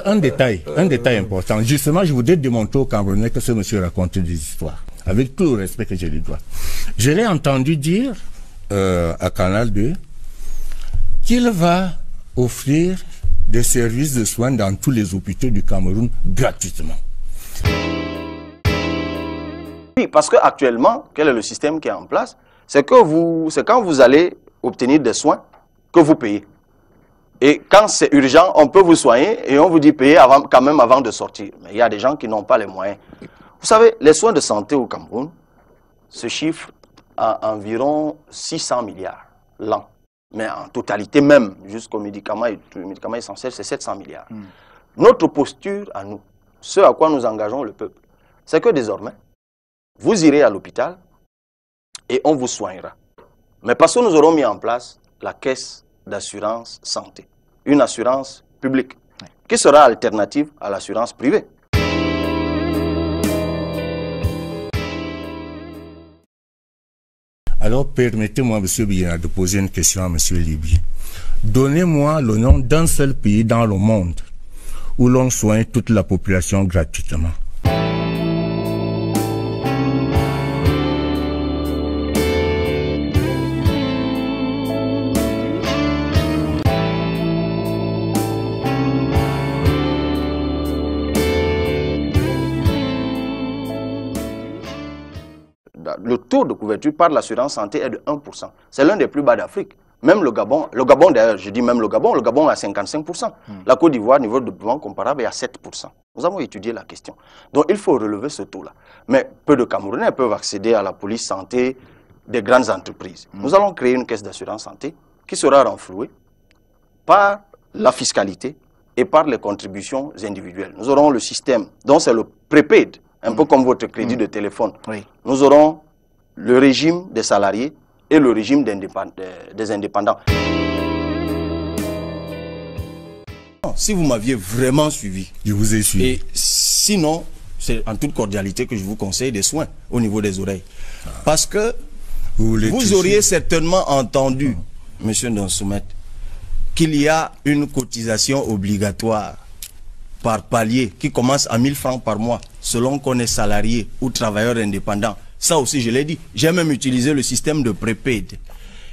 Un détail important. Justement, je voudrais démontrer au Camerounais que ce monsieur raconte des histoires. Avec tout le respect que je lui dois. Je l'ai entendu dire à Canal 2 qu'il va offrir des services de soins dans tous les hôpitaux du Cameroun gratuitement. Oui, parce qu'actuellement, quel est le système qui est en place? C'est quand vous allez obtenir des soins que vous payez. Et quand c'est urgent, on peut vous soigner et on vous dit payer quand même avant de sortir. Mais il y a des gens qui n'ont pas les moyens. Vous savez, les soins de santé au Cameroun se chiffrent à environ 600 milliards l'an. Mais en totalité même, jusqu'aux médicaments essentiels, c'est 700 milliards. Notre posture à nous, ce à quoi nous engageons le peuple, c'est que désormais, vous irez à l'hôpital et on vous soignera. Mais parce que nous aurons mis en place la caisse d'assurance santé, une assurance publique, qui sera alternative à l'assurance privée. Alors permettez-moi, M. Biena, de poser une question à M. Libye. Donnez-moi le nom d'un seul pays dans le monde où l'on soigne toute la population gratuitement. Le taux de couverture par l'assurance santé est de 1%. C'est l'un des plus bas d'Afrique. Même le Gabon d'ailleurs, je dis même le Gabon est à 55%. La Côte d'Ivoire, niveau de développement comparable, est à 7%. Nous avons étudié la question. Donc il faut relever ce taux-là. Mais peu de Camerounais peuvent accéder à la police santé des grandes entreprises. Nous allons créer une caisse d'assurance santé qui sera renflouée par la fiscalité et par les contributions individuelles. Nous aurons le système, dont c'est le prépaid, un peu comme votre crédit de téléphone. Oui. Nous aurons le régime des salariés et le régime des indépendants. Si vous m'aviez vraiment suivi, je vous ai suivi. Et sinon, c'est en toute cordialité que je vous conseille des soins au niveau des oreilles. Parce que vous auriez certainement entendu, monsieur Ndonsoumet, qu'il y a une cotisation obligatoire par palier qui commence à 1000 francs par mois, selon qu'on est salarié ou travailleur indépendant. Ça aussi, je l'ai dit. J'ai même utilisé le système de prépaid.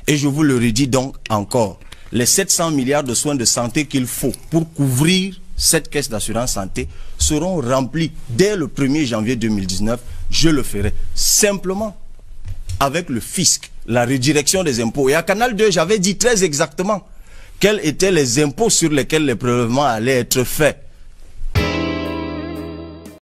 Et je vous le redis donc encore. Les 700 milliards de soins de santé qu'il faut pour couvrir cette caisse d'assurance santé seront remplis dès le 1er janvier 2019. Je le ferai simplement avec le fisc, la redirection des impôts. Et à Canal 2, j'avais dit très exactement quels étaient les impôts sur lesquels les prélèvements allaient être faits.